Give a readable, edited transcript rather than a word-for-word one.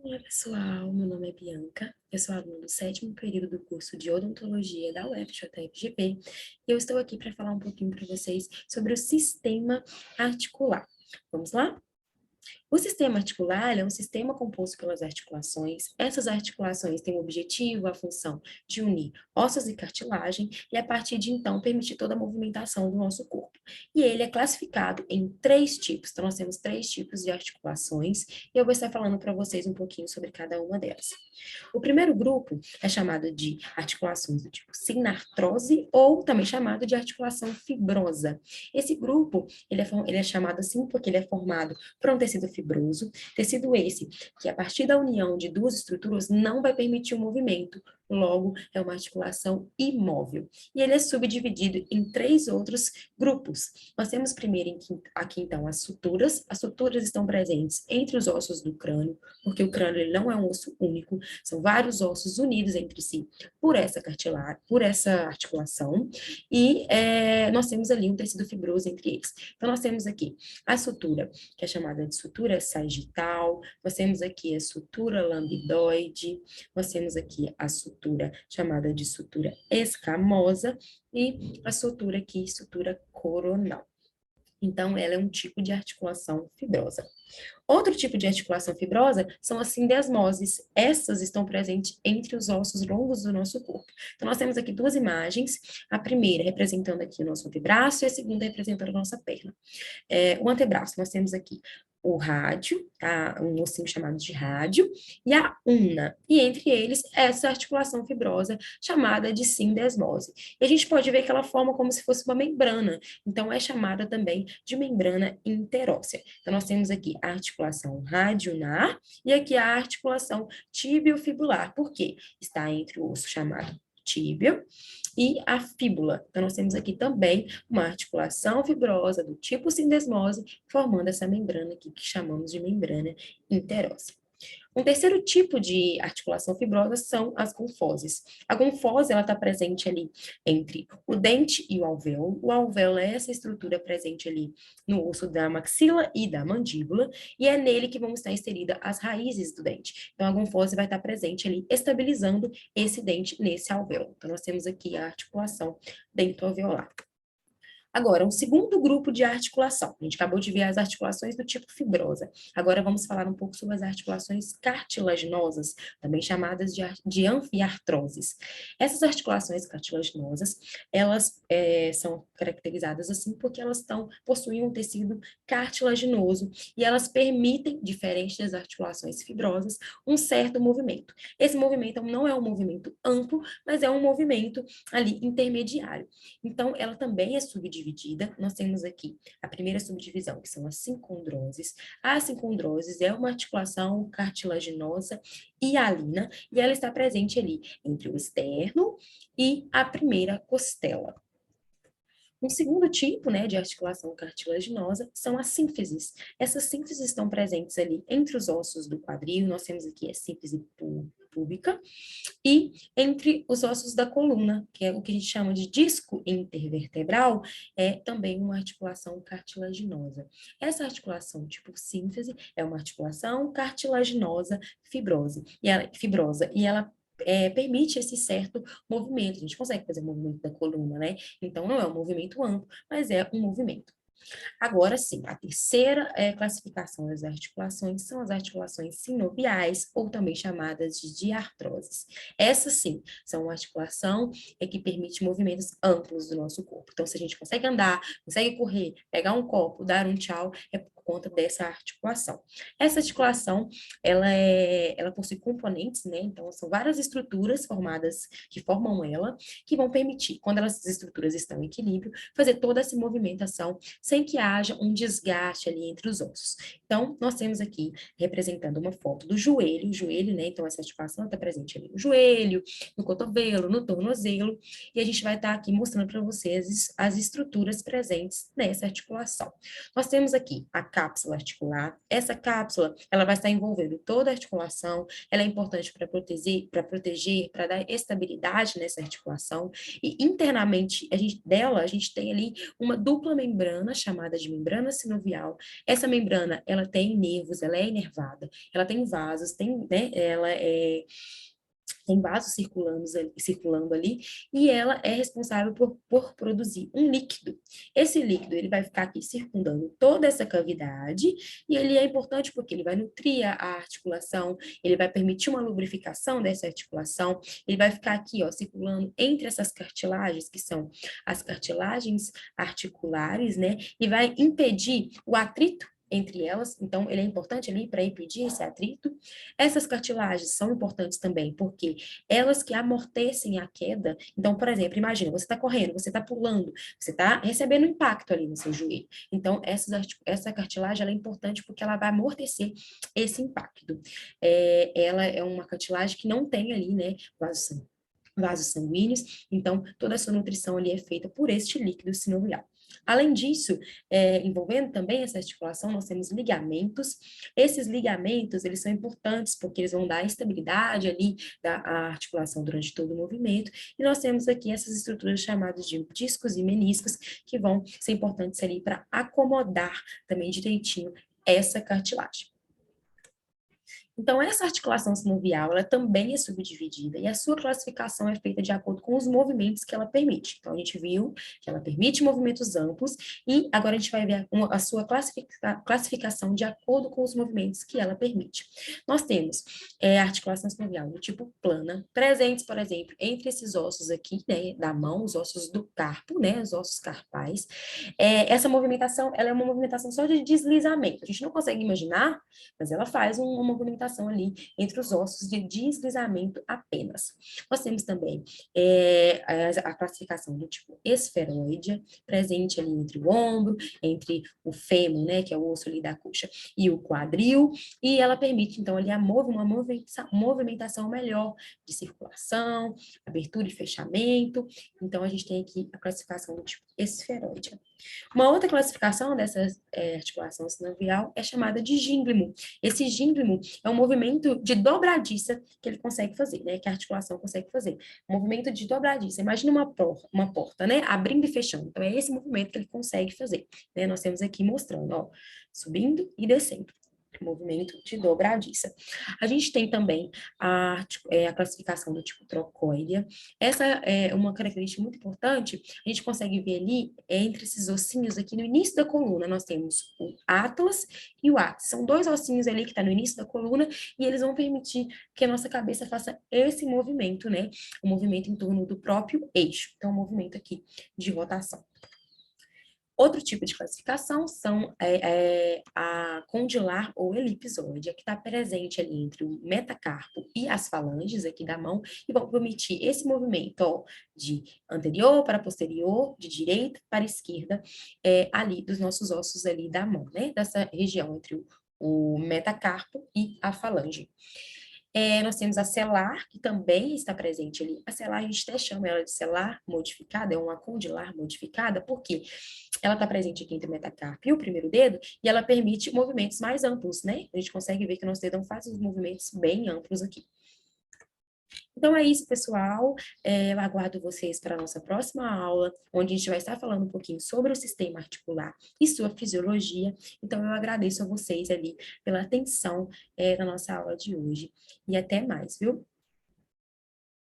Olá, pessoal. Meu nome é Bianca. Eu sou aluna do sétimo período do curso de Odontologia da UFJF-GP e eu estou aqui para falar um pouquinho para vocês sobre o sistema articular. Vamos lá? O sistema articular é um sistema composto pelas articulações. Essas articulações têm o objetivo, a função de unir ossos e cartilagem e, a partir de então, permitir toda a movimentação do nosso corpo. E ele é classificado em três tipos. Então, nós temos três tipos de articulações e eu vou estar falando para vocês um pouquinho sobre cada uma delas. O primeiro grupo é chamado de articulações do tipo sinartrose ou também chamado de articulação fibrosa. Esse grupo, ele é chamado assim porque ele é formado por um tecido fibroso, tecido esse que a partir da união de duas estruturas não vai permitir o movimento, logo é uma articulação imóvel. E ele é subdividido em três outros grupos. Nós temos primeiro aqui então as suturas estão presentes entre os ossos do crânio, porque o crânio ele não é um osso único, são vários ossos unidos entre si por essa cartilagem, por essa articulação, e nós temos ali um tecido fibroso entre eles. Então, nós temos aqui a sutura, que é chamada de sutura sagital, nós temos aqui a sutura lambidoide, nós temos aqui a sutura chamada de sutura escamosa e a sutura aqui, sutura coronal. Então, ela é um tipo de articulação fibrosa. Outro tipo de articulação fibrosa são as sindesmoses. Essas estão presentes entre os ossos longos do nosso corpo. Então, nós temos aqui duas imagens. A primeira representando aqui o nosso antebraço e a segunda representando a nossa perna. O antebraço, nós temos aqui o rádio, tá? Um ossinho chamado de rádio, e a ulna. E entre eles, essa articulação fibrosa chamada de sindesmose. E a gente pode ver que ela forma como se fosse uma membrana. Então, é chamada também de membrana interóssea. Então, nós temos aqui a articulação radioulnar e aqui a articulação tibiofibular. Por quê? Está entre o osso chamado tíbio e a fíbula. Então, nós temos aqui também uma articulação fibrosa do tipo sindesmose, formando essa membrana aqui que chamamos de membrana interóssea. Um terceiro tipo de articulação fibrosa são as gonfoses. A gonfose, ela está presente ali entre o dente e o alvéolo. O alvéolo é essa estrutura presente ali no osso da maxila e da mandíbula, e é nele que vão estar inseridas as raízes do dente. Então, a gonfose vai estar presente ali, estabilizando esse dente nesse alvéolo. Então, nós temos aqui a articulação dento-alveolar. Agora, um segundo grupo de articulação. A gente acabou de ver as articulações do tipo fibrosa. Agora vamos falar um pouco sobre as articulações cartilaginosas, também chamadas de anfiartroses. Essas articulações cartilaginosas, elas são caracterizadas assim porque possuem um tecido cartilaginoso e elas permitem, diferente das articulações fibrosas, um certo movimento. Esse movimento não é um movimento amplo, mas é um movimento ali intermediário. Então, ela também é subdividida. Nós temos aqui a primeira subdivisão, que são as sincondroses. A sincondrose é uma articulação cartilaginosa hialina, e ela está presente ali entre o externo e a primeira costela. Um segundo tipo, né, de articulação cartilaginosa são as sínfises. Essas sínfises estão presentes ali entre os ossos do quadril, nós temos aqui a síntese púbica, e entre os ossos da coluna, que é o que a gente chama de disco intervertebral, é também uma articulação cartilaginosa. Essa articulação tipo sínfise é uma articulação cartilaginosa fibrosa, e ela permite esse certo movimento. A gente consegue fazer o movimento da coluna, né? Então, não é um movimento amplo, mas é um movimento. Agora sim, a terceira classificação das articulações são as articulações sinoviais, ou também chamadas de diartroses. Essas sim, são uma articulação que permite movimentos amplos do nosso corpo. Então, se a gente consegue andar, consegue correr, pegar um copo, dar um tchau, é por conta dessa articulação. Essa articulação, ela possui componentes, né? Então, são várias estruturas formadas, que formam ela, que vão permitir, quando essas estruturas estão em equilíbrio, fazer toda essa movimentação sem que haja um desgaste ali entre os ossos. Então, nós temos aqui representando uma foto do joelho, né? Então, essa articulação está presente ali no joelho, no cotovelo, no tornozelo, e a gente vai estar aqui mostrando para vocês as estruturas presentes nessa articulação. Nós temos aqui a cápsula articular. Essa cápsula, ela vai estar envolvendo toda a articulação, ela é importante proteger, para dar estabilidade nessa articulação, e internamente a gente tem ali uma dupla membrana, chamada de membrana sinovial. Essa membrana, ela tem nervos, ela é inervada, ela tem vasos, né, tem vasos circulando ali, e ela é responsável por produzir um líquido. Esse líquido, ele vai ficar aqui circundando toda essa cavidade, e ele é importante porque ele vai nutrir a articulação, ele vai permitir uma lubrificação dessa articulação, ele vai ficar aqui, ó, circulando entre essas cartilagens, que são as cartilagens articulares, né, e vai impedir o atrito entre elas, então ele é importante ali para impedir esse atrito. Essas cartilagens são importantes também, porque elas que amortecem a queda. Então, por exemplo, imagina, você está correndo, você está pulando, você está recebendo impacto ali no seu joelho. Então, essa cartilagem ela é importante porque ela vai amortecer esse impacto. Ela é uma cartilagem que não tem ali, né, vasos sanguíneos, então toda a sua nutrição ali é feita por este líquido sinovial. Além disso, envolvendo também essa articulação, nós temos ligamentos. Esses ligamentos, eles são importantes porque eles vão dar estabilidade ali da articulação durante todo o movimento. E nós temos aqui essas estruturas chamadas de discos e meniscos, que vão ser importantes ali para acomodar também direitinho essa cartilagem. Então, essa articulação sinovial, ela também é subdividida e a sua classificação é feita de acordo com os movimentos que ela permite. Então, a gente viu que ela permite movimentos amplos e agora a gente vai ver a sua classificação de acordo com os movimentos que ela permite. Nós temos a articulação sinovial do tipo plana, presentes, por exemplo, entre esses ossos aqui, né, da mão, os ossos do carpo, né, os ossos carpais. Essa movimentação, ela é uma movimentação só de deslizamento. A gente não consegue imaginar, mas ela faz uma movimentação ali entre os ossos de deslizamento apenas. Nós temos também a classificação do tipo esferoide, presente ali entre o ombro, entre o fêmur, né, que é o osso ali da coxa, e o quadril, e ela permite, então, ali uma movimentação melhor de circulação, abertura e fechamento. Então, a gente tem aqui a classificação do tipo esferoide. Uma outra classificação dessa articulação sinovial é chamada de gínglimo. Esse gínglimo é um movimento de dobradiça que ele consegue fazer, né? Que a articulação consegue fazer. Um movimento de dobradiça. Imagina uma porta, né? Abrindo e fechando. Então, é esse movimento que ele consegue fazer, né? Nós temos aqui mostrando, ó, subindo e descendo. Movimento de dobradiça. A gente tem também a classificação do tipo trocóidea. Essa é uma característica muito importante. A gente consegue ver ali, entre esses ossinhos aqui no início da coluna, nós temos o atlas e o ápice. São dois ossinhos ali que estão no início da coluna e eles vão permitir que a nossa cabeça faça esse movimento, né? O movimento em torno do próprio eixo. Então, o movimento aqui de rotação. Outro tipo de classificação são a condilar ou elipsoide, que está presente ali entre o metacarpo e as falanges aqui da mão, e vão permitir esse movimento, ó, de anterior para posterior, de direita para esquerda, ali dos nossos ossos ali da mão, né? Dessa região entre o metacarpo e a falange. Nós temos a selar, que também está presente ali. A selar, a gente até chama ela de selar modificada, é uma condilar modificada, porque ela está presente aqui entre o metacarpo e o primeiro dedo, e ela permite movimentos mais amplos, né? A gente consegue ver que o nosso dedão faz os movimentos bem amplos aqui. Então é isso, pessoal. Eu aguardo vocês para a nossa próxima aula, onde a gente vai estar falando um pouquinho sobre o sistema articular e sua fisiologia. Então eu agradeço a vocês ali pela atenção na nossa aula de hoje. E até mais, viu?